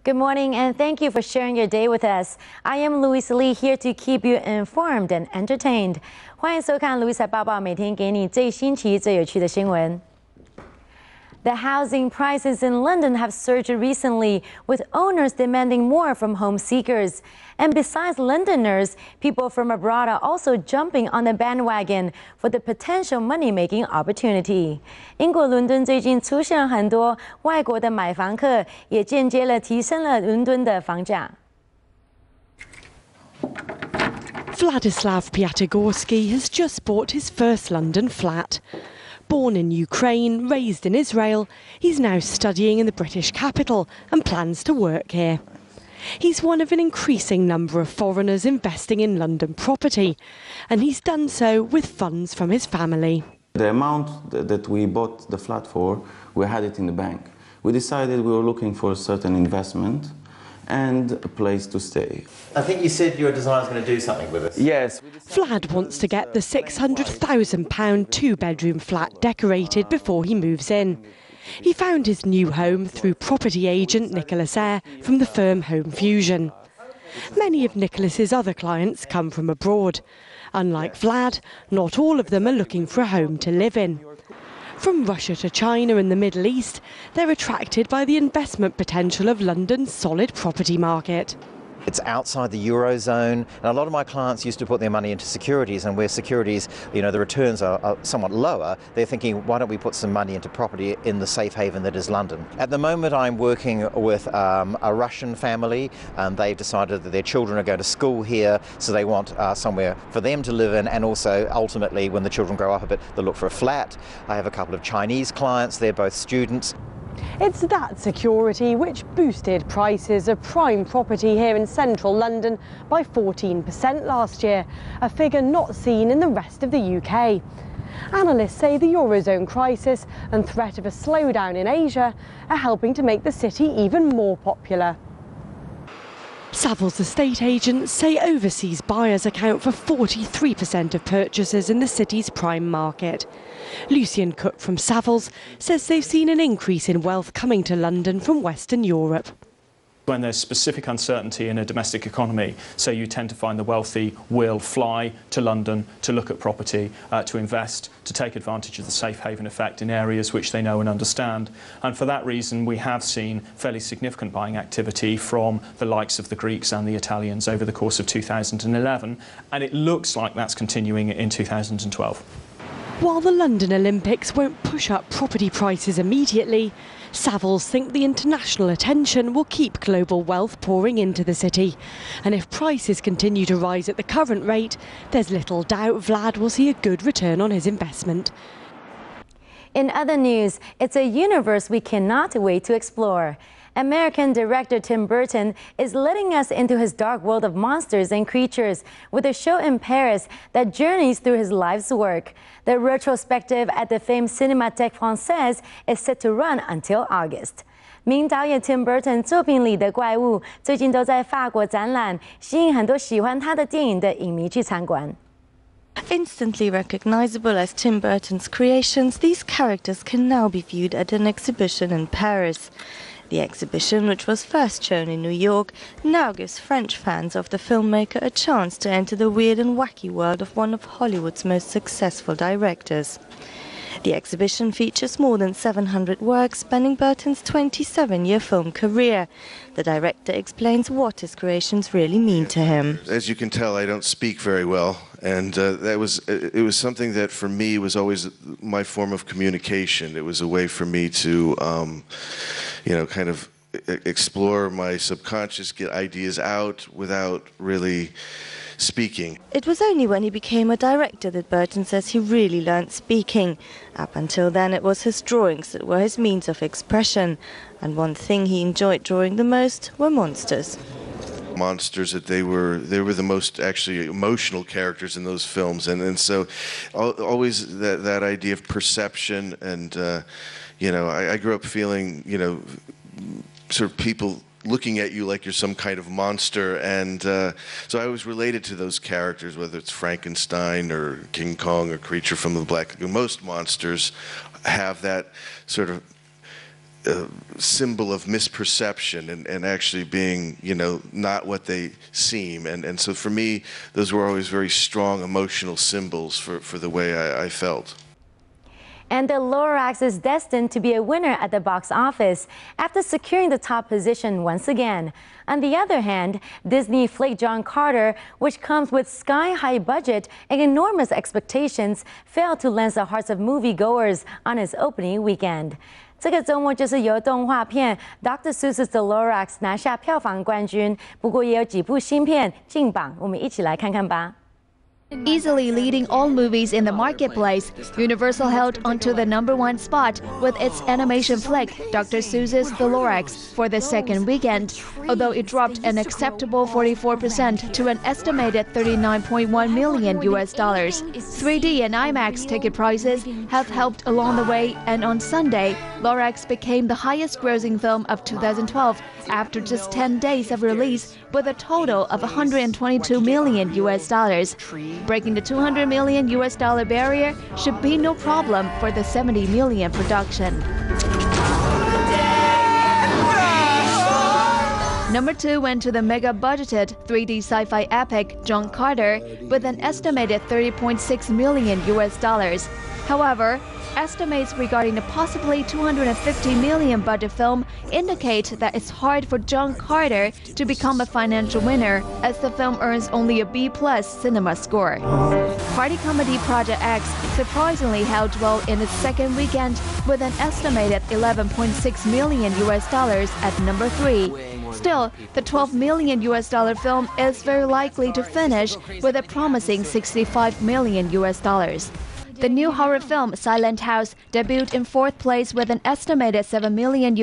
Good morning and thank you for sharing your day with us. I am Louisa Lee here to keep you informed and entertained. 欢迎收看 Louisa 报报，每天给你最新奇、最有趣的新闻。The housing prices in London have surged recently, with owners demanding more from home seekers. And besides Londoners, people from abroad are also jumping on the bandwagon for the potential money-making opportunity. 英国伦敦最近出现了很多外国的买房客，也间接了提升了伦敦的房价。Vladislav Piatigorsky has just bought his first London flat. Born in Ukraine, raised in Israel, he's now studying in the British capital and plans to work here. He's one of an increasing number of foreigners investing in London property, and he's done so with funds from his family. The amount that we bought the flat for, we had it in the bank. We decided we were looking for a certain investment and a place to stay. I think you said your designer's going to do something with us. Yes. Vlad wants to get the £600,000 two-bedroom flat decorated before he moves in. He found his new home through property agent Nicholas Eyre from the firm Home Fusion. Many of Nicholas's other clients come from abroad. Unlike Vlad, not all of them are looking for a home to live in. From Russia to China and the Middle East, they're attracted by the investment potential of London's solid property market. It's outside the Eurozone, and a lot of my clients used to put their money into securities, and where securities, the returns are somewhat lower, they're thinking, why don't we put some money into property in the safe haven that is London? At the moment, I'm working with a Russian family, and they've decided that their children are going to school here, so they want somewhere for them to live in, and also, ultimately, when the children grow up a bit, they'll look for a flat. I have a couple of Chinese clients, they're both students. It's that security which boosted prices of prime property here in central London by 14% last year, a figure not seen in the rest of the UK. Analysts say the Eurozone crisis and threat of a slowdown in Asia are helping to make the city even more popular. Savills estate agents say overseas buyers account for 43% of purchases in the city's prime market. Lucian Cook from Savills says they've seen an increase in wealth coming to London from Western Europe. When there's specific uncertainty in a domestic economy, so you tend to find the wealthy will fly to London to look at property, to invest, to take advantage of the safe haven effect in areas which they know and understand. And for that reason, we have seen fairly significant buying activity from the likes of the Greeks and the Italians over the course of 2011, and it looks like that's continuing in 2012. While the London Olympics won't push up property prices immediately, Savills think the international attention will keep global wealth pouring into the city. And if prices continue to rise at the current rate, there's little doubt Vlad will see a good return on his investment. In other news, it's a universe we cannot wait to explore. American director Tim Burton is letting us into his dark world of monsters and creatures with a show in Paris that journeys through his life's work. The retrospective at the famed Cinémathèque Française is set to run until August. 名导演 Tim Burton 作品里的怪物最近都在法国展览，吸引很多喜欢他的电影的影迷去参观。Instantly recognizable as Tim Burton's creations, these characters can now be viewed at an exhibition in Paris. The exhibition, which was first shown in New York, now gives French fans of the filmmaker a chance to enter the weird and wacky world of one of Hollywood's most successful directors. The exhibition features more than 700 works spanning Burton's 27-year film career. The director explains what his creations really mean to him. As you can tell, I don't speak very well, and it was something that for me was always my form of communication. It was a way for me to, kind of explore my subconscious, get ideas out without really speaking. It was only when he became a director that Burton says he really learned speaking. Up until then, it was his drawings that were his means of expression. And one thing he enjoyed drawing the most were monsters. Monsters, that they were the most actually emotional characters in those films, and so always that idea of perception, and I grew up feeling sort of people looking at you like you're some kind of monster, and so I was related to those characters, whether it's Frankenstein or King Kong or Creature from the Black Lagoon. Most monsters have that sort of symbol of misperception and actually being, not what they seem. And so for me, those were always very strong emotional symbols for the way I felt. And the Lorax is destined to be a winner at the box office after securing the top position once again. On the other hand, Disney flick John Carter, which comes with sky-high budget and enormous expectations, failed to lend the hearts of moviegoers on its opening weekend. 这个周末就是由动画片《Dr. Seuss's The Lorax》拿下票房冠军，不过也有几部新片进榜，我们一起来看看吧。 Easily leading all movies in the marketplace, Universal held onto the #1 spot with its animation flick, Dr. Seuss's The Lorax, for the second weekend, although it dropped an acceptable 44% to an estimated $39.1 million. 3D and IMAX ticket prices have helped along the way, and on Sunday, Lorax became the highest-grossing film of 2012 after just 10 days of release, with a total of $122 million. Breaking the $200 million barrier should be no problem for the $70 million production. Number 2 went to the mega-budgeted 3D sci-fi epic John Carter with an estimated $30.6 million. However, estimates regarding the possibly $250 million budget film indicate that it's hard for John Carter to become a financial winner, as the film earns only a B+ cinema score. Party comedy Project X surprisingly held well in its second weekend with an estimated $11.6 million at number 3. Still, the $12 million film is very likely to finish with a promising $65 million. The new horror film Silent House debuted in 4th place with an estimated $7 million.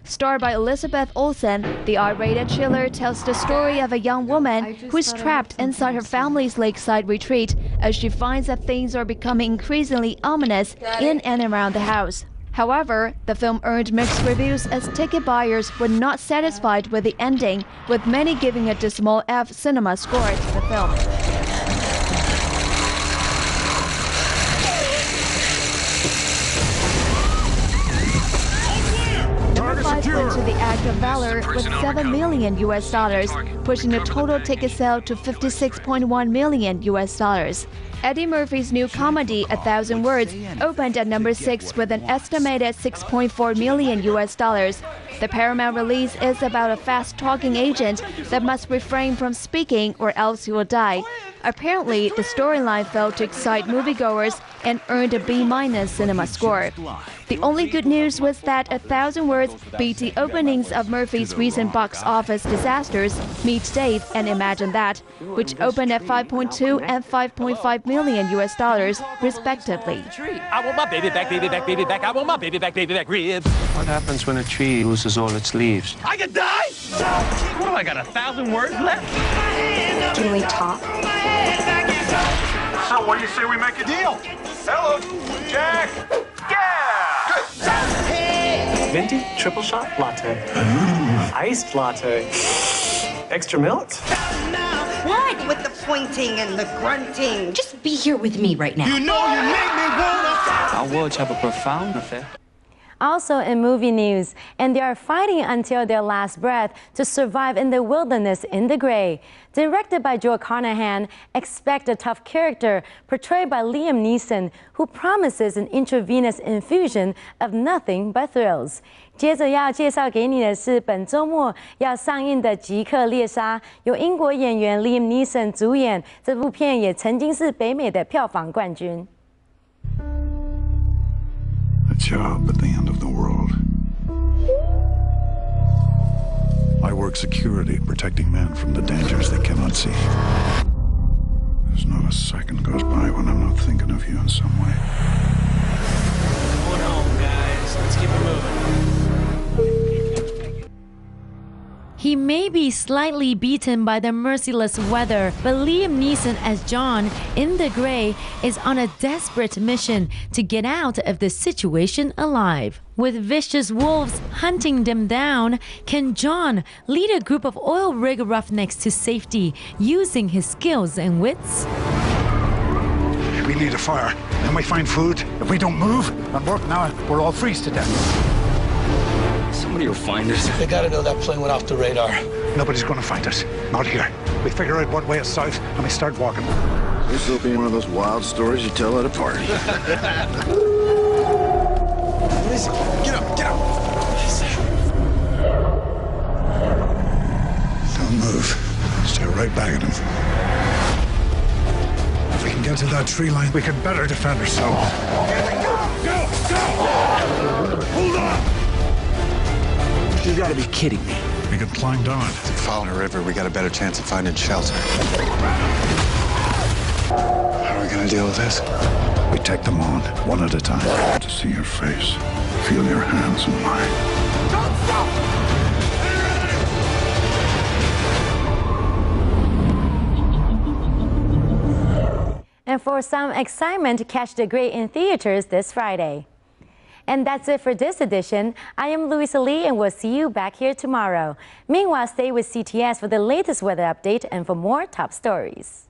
Starred by Elizabeth Olsen, the R-rated thriller tells the story of a young woman who is trapped inside her family's lakeside retreat as she finds that things are becoming increasingly ominous in and around the house. However, the film earned mixed reviews as ticket buyers were not satisfied with the ending, with many giving a dismal F cinema score to the film. Number 5 went to The Act of Valor with $7 million, pushing the total ticket sale to $56.1 million. Eddie Murphy's new comedy, 1,000 Words, opened at number 6 with an estimated $6.4 million. The Paramount release is about a fast-talking agent that must refrain from speaking or else he will die. Apparently, the storyline failed to excite moviegoers and earned a B- cinema score. The only good news was that 1,000 Words beat the openings of Murphy's recent box office disasters, Meet Dave and Imagine That, which opened at $5.2 and $5.5 million, respectively. I want my baby back, baby back, baby back. I want my baby back ribs. What happens when a tree loses all its leaves? I could die? What do I got, 1,000 words left? Can we talk? So what do you say we make a deal? Hello, Jack. Yeah! Venti, triple shot, latte. Iced latte. Extra milk? What with the pointing and the grunting? Just be here with me right now. You know you make me wanna... Our words have a profound effect. Also in movie news, and they are fighting until their last breath to survive in the wilderness in the gray. Directed by Joe Carnahan, expect a tough character portrayed by Liam Neeson, who promises an intravenous infusion of nothing but thrills. 接着要介绍给你的是本周末要上映的《极客猎杀》，由英国演员 Liam Neeson 主演。这部片也曾经是北美的票房冠军。 A job at the end of the world. I work security, protecting men from the dangers they cannot see. There's not a second goes by when I'm not thinking of you in some way. Going home, guys. Let's keep it moving. He may be slightly beaten by the merciless weather, but Liam Neeson as John in the Gray is on a desperate mission to get out of the situation alive. With vicious wolves hunting them down, can John lead a group of oil rig roughnecks to safety using his skills and wits? We need a fire, then we find food. If we don't move and work now, we'll all freeze to death. Somebody will find us. They gotta know that plane went off the radar. Nobody's gonna find us. Not here. We figure out what way is south and we start walking. This will be one of those wild stories you tell at a party. Get up, get up. Don't move. Stare right back at him. If we can get to that tree line, we can better defend ourselves. Go! Hold on! You gotta be kidding me. We can climb down. If we follow the river, we got a better chance of finding shelter. How are we gonna deal with this? We take them on, one at a time. To see your face, feel your hands in mine. Don't stop! And for some excitement, catch the great in theaters this Friday. And that's it for this edition. I am Louisa Lee, and we'll see you back here tomorrow. Meanwhile, stay with CTS for the latest weather update and for more top stories.